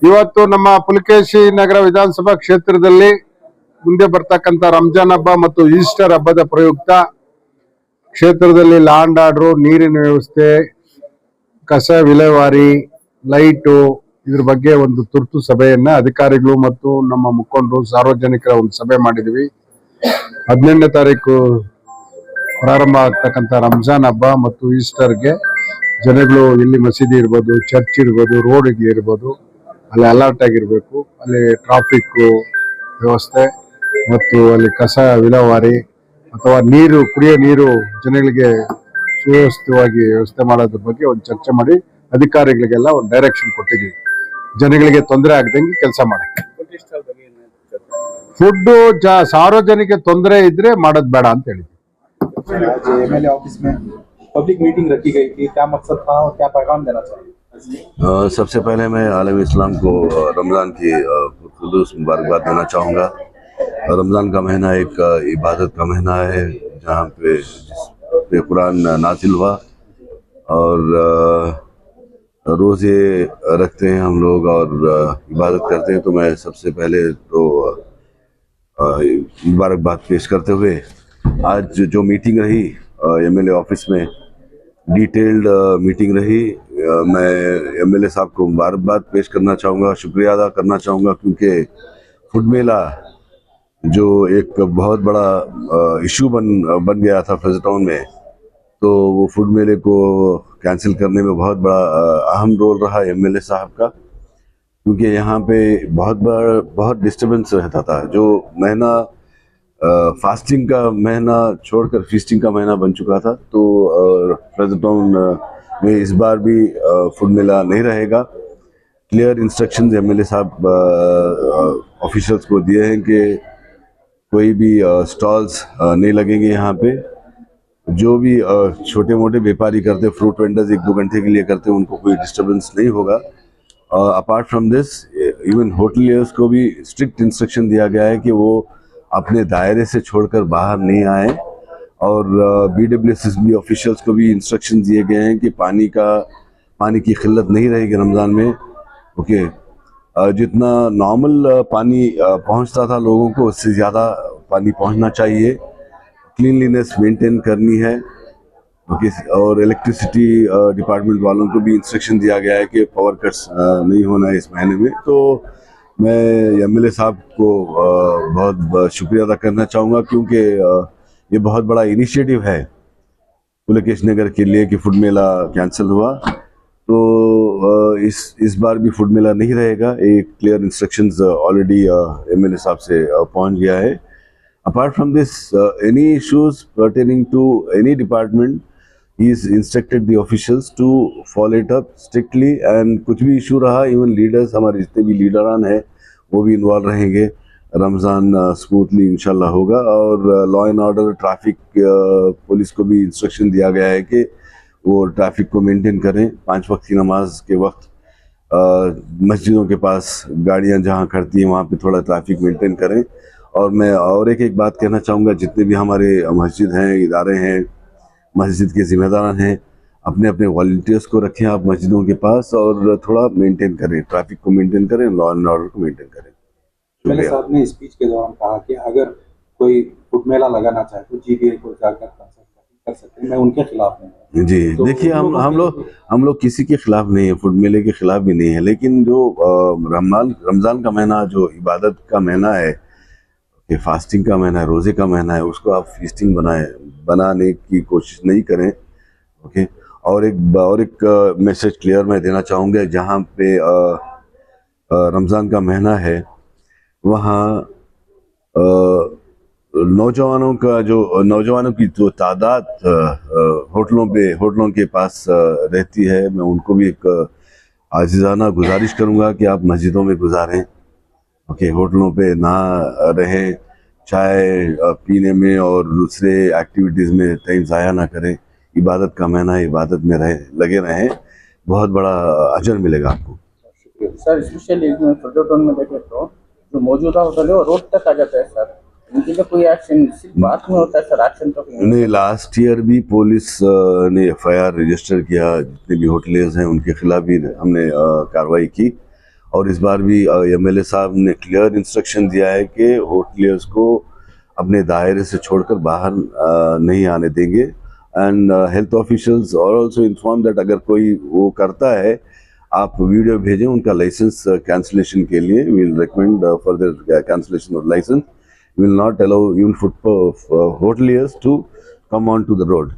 ಇವತ್ತು ನಮ್ಮ ಪುಲಕೇಶಿ ನಗರ ವಿಧಾನಸಭಾ ಕ್ಷೇತ್ರದಲ್ಲಿ ಮುಂದೆ ಬರ್ತಕ್ಕಂಥ ರಂಜಾನ್ ಹಬ್ಬ ಮತ್ತು ಈಸ್ಟರ್ ಹಬ್ಬದ ಪ್ರಯುಕ್ತ ಕ್ಷೇತ್ರದಲ್ಲಿ ಲಾ ಅಂಡ್ ಆರ್ಡರ್, ನೀರಿನ ವ್ಯವಸ್ಥೆ, ಕಸ ವಿಲೇವಾರಿ, ಲೈಟು ಇದ್ರ ಬಗ್ಗೆ ಒಂದು ತುರ್ತು ಸಭೆಯನ್ನ ಅಧಿಕಾರಿಗಳು ಮತ್ತು ನಮ್ಮ ಮುಖಂಡರು ಸಾರ್ವಜನಿಕರ ಒಂದು ಸಭೆ ಮಾಡಿದ್ವಿ. 18ನೇ ತಾರೀಕು ಪ್ರಾರಂಭ ಆಗ್ತಕ್ಕಂಥ ರಂಜಾನ್ ಹಬ್ಬ ಮತ್ತು ಈಸ್ಟರ್ಗೆ ಜನಗಳು ಇಲ್ಲಿ ಮಸೀದಿ ಇರ್ಬೋದು, ಚರ್ಚ್ ಇರ್ಬೋದು, ರೋಡ್ಗೆ ಇರ್ಬೋದು, ಅಲ್ಲಿ ಅಲರ್ಟ್ ಆಗಿರ್ಬೇಕು. ಅಲ್ಲಿ ಟ್ರಾಫಿಕ್ ವ್ಯವಸ್ಥೆ ಮತ್ತು ಅಲ್ಲಿ ಕಸ ವಿಲೇವಾರಿ ಅಥವಾ ನೀರು, ಕುಡಿಯೋ ನೀರು ಜನಗಳಿಗೆ ಸುವ್ಯವಸ್ಥಿತವಾಗಿ ವ್ಯವಸ್ಥೆ ಮಾಡೋದ್ರ ಬಗ್ಗೆ ಒಂದು ಚರ್ಚೆ ಮಾಡಿ ಅಧಿಕಾರಿಗಳಿಗೆಲ್ಲ ಒಂದು ಡೈರೆಕ್ಷನ್ ಕೊಟ್ಟಿದ್ದೀವಿ. ಜನಗಳಿಗೆ ತೊಂದರೆ ಆಗದಂಗೆ ಕೆಲಸ ಮಾಡಕ್ಕೆ. ಫುಡ್ ಸಾರ್ವಜನಿಕ ತೊಂದರೆ ಇದ್ರೆ ಮಾಡೋದು ಬೇಡ ಅಂತ ಹೇಳಿದ್ವಿ. एमएलए ऑफिस में पब्लिक मीटिंग रखी गई थी, क्या मकसद था और क्या पैगाम देना चाहिए? सबसे पहले मैं आलम इस्लाम को रमज़ान की खुलूस मुबारकबाद देना चाहूँगा। रमज़ान का महीना एक इबादत का महीना है जहाँ पे कुरान नाजिल हुआ और रोज़े रखते हैं हम लोग और इबादत करते हैं। तो मैं सबसे पहले तो मुबारकबाद पेश करते हुए आज जो मीटिंग रही एमएलए ऑफिस में, डिटेल्ड मीटिंग रही, मैं एमएलए साहब को मुबारकबाद पेश करना चाहूँगा, शुक्रिया अदा करना चाहूँगा, क्योंकि फूड मेला जो एक बहुत बड़ा इशू बन गया था फैज़ल टाउन में, तो वो फूड मेले को कैंसिल करने में बहुत बड़ा अहम रोल रहा एमएलए साहब का, क्योंकि यहाँ पे बहुत डिस्टर्बेंस रहता था। जो महीना फास्टिंग का महीना छोड़कर फीस्टिंग का महीना बन चुका था, तो फैज़ल टाउन में इस बार भी फूड मेला नहीं रहेगा। क्लियर इंस्ट्रक्शंस एमएलए साहब ऑफिशियल्स को दिए हैं कि कोई भी स्टॉल्स नहीं लगेंगे यहाँ पे। जो भी छोटे मोटे व्यापारी करते, फ्रूट वेंडर्स 1-2 घंटे के लिए करते, उनको कोई डिस्टर्बेंस नहीं होगा। Apart from this, even hoteliers को भी स्ट्रिक्ट इंस्ट्रक्शन दिया गया है कि वो अपने दायरे से छोड़कर बाहर नहीं आए, और BWSSB ऑफिशियल्स को भी इंस्ट्रक्शन दिए गए हैं कि पानी की किल्लत नहीं रहेगी रमज़ान में। ओके, जितना नॉर्मल पानी पहुंचता था लोगों को, उससे ज़्यादा पानी पहुंचना चाहिए। क्लीनलीनेस मेंटेन करनी है। ओके, और इलेक्ट्रिसिटी डिपार्टमेंट वालों को भी इंस्ट्रक्शन दिया गया है कि पावर कट्स नहीं होना है इस महीने में। तो मैं एमएलए साहब को बहुत शुक्रिया अदा करना चाहूँगा, क्योंकि ये बहुत बड़ा इनिशिएटिव है पुलकेश नगर के लिए कि फूड मेला कैंसिल हुआ। तो इस बार भी फूड मेला नहीं रहेगा। एक क्लियर इंस्ट्रक्शंस ऑलरेडी एमएलए साहब से पहुंच गया है। Apart from this, any issues pertaining to any department, he is instructed the officials to follow it up strictly, and कुछ भी इशू रहा, इवन लीडर्स, हमारे जितने भी लीडरान हैं वो भी इन्वॉल्व रहेंगे। रमज़ान स्मूथली इंशाल्लाह होगा। और law and order, traffic, police को भी इंस्ट्रक्शन दिया गया है कि वो ट्रैफिक को मेंटेन करें। 5 वक्त की नमाज के वक्त मस्जिदों के पास गाड़ियां जहां खड़ती हैं वहां पे थोड़ा ट्रैफिक मेंटेन करें। और मैं और एक बात कहना चाहूँगा, जितने भी हमारे मस्जिद हैं, इदारे हैं, मस्जिद के जिम्मेदार हैं, अपने अपने वॉलंटियर्स को रखें आप मस्जिदों के पास, और थोड़ा मेंटेन करें, ट्रैफिक को मेंटेन करें, लॉ एंड ऑर्डर को मेंटेन करें। एमएलए साहब ने स्पीच के दौरान कहा कि अगर कोई फूड मेला लगाना चाहे तो जीबीए को जाकर कर सकते हैं, मैं उनके खिलाफ नहीं। जी, तो देखिए, हम लोग किसी के खिलाफ नहीं है, फूड मेले के खिलाफ भी नहीं है, लेकिन जो रमज़ान का महीना जो इबादत का महीना है, फास्टिंग का महीना है, रोज़े का महीना है, उसको आप फीस्टिंग बनाने की कोशिश नहीं करें। ओके, और एक मैसेज क्लियर मैं देना चाहूँगा, जहाँ पे रमज़ान का महीना है वहाँ नौजवानों की जो तादाद होटलों के पास रहती है, मैं उनको भी एक आजिज़ाना गुजारिश करूँगा कि आप मस्जिदों में गुजारें। ओके, होटलों पे ना रहें, चाय पीने में और दूसरे एक्टिविटीज़ में टाइम ज़ाया ना करें। इबादत का महीना है, इबादत में लगे रहें, बहुत बड़ा अजर मिलेगा आपको। सर, स्पेशली इसमें फैज़ल टाउन में देखें तो जो मौजूदा होटल है वो रोड तक आ जाता है सर, इनके लिए कोई एक्शन सिर्फ बात में होता है सर, एक्शन तो नहीं। लास्ट ईयर भी पुलिस ने FIR रजिस्टर किया, जितने भी होटलियर्स हैं उनके खिलाफ भी हमने कार्रवाई की। और इस बार भी एमएलए साहब ने क्लियर इंस्ट्रक्शन दिया है कि होटलियर्स को अपने दायरे से छोड़कर बाहर नहीं आने देंगे। एंड हेल्थ ऑफिशियल्स और ऑल्सो इन्फॉर्म दैट अगर कोई वो करता है, आप वीडियो भेजें उनका लाइसेंस कैंसिलेशन के लिए। We will recommend further cancellation of licence. We will not allow even hoteliers to come on to the road.